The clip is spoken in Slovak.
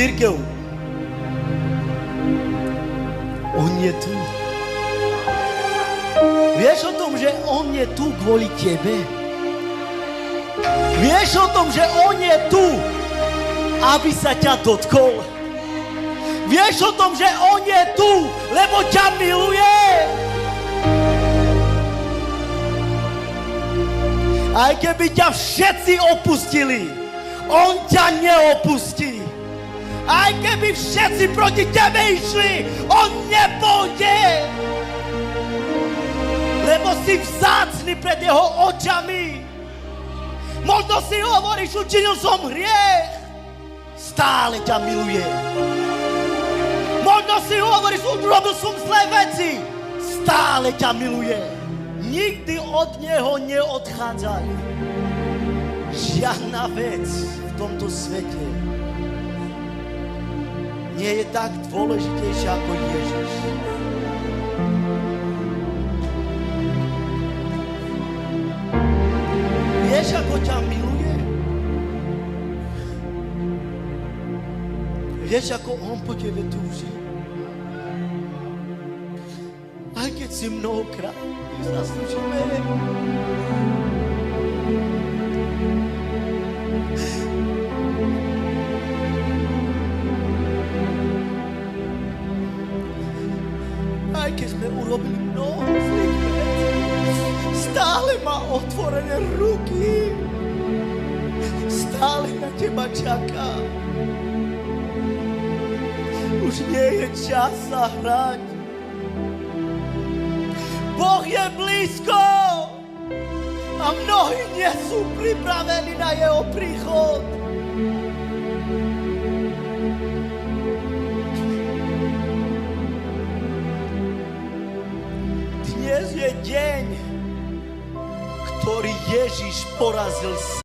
Církev, on je tu. Vieš o tom, že on je tu kvôli tebe? Vieš o tom, že on je tu, aby sa ťa dotkol? Vieš o tom, že on je tu, lebo ťa miluje? Aj keby ťa všetci opustili, on ťa neopustí. Aj keby všetci proti tebe išli, on nepôjde. Lebo si vzácny pred jeho očami. Možno si hovoríš, učinil som hriech. Stále ťa miluje. Možno si hovoríš, urobil som zlé veci. Stále ťa miluje. Nikdy od neho neodchádzaj. Žiadna vec v tomto svete nie je tak dôležitejšia ako Ježiš. Vieš, ako ťa miluje? Vieš, ako on po tebe túži? Aj keď si mnohokrát zaslúžime. Aj keď sme urobili mnoho zlých vecí, stále má otvorené ruky. Stále na teba čaká. Už nie je čas sa hrať. Boh je blízko a mnohí nie sú pripravení na jeho príchod. Dnes je deň, ktorý Ježiš porazil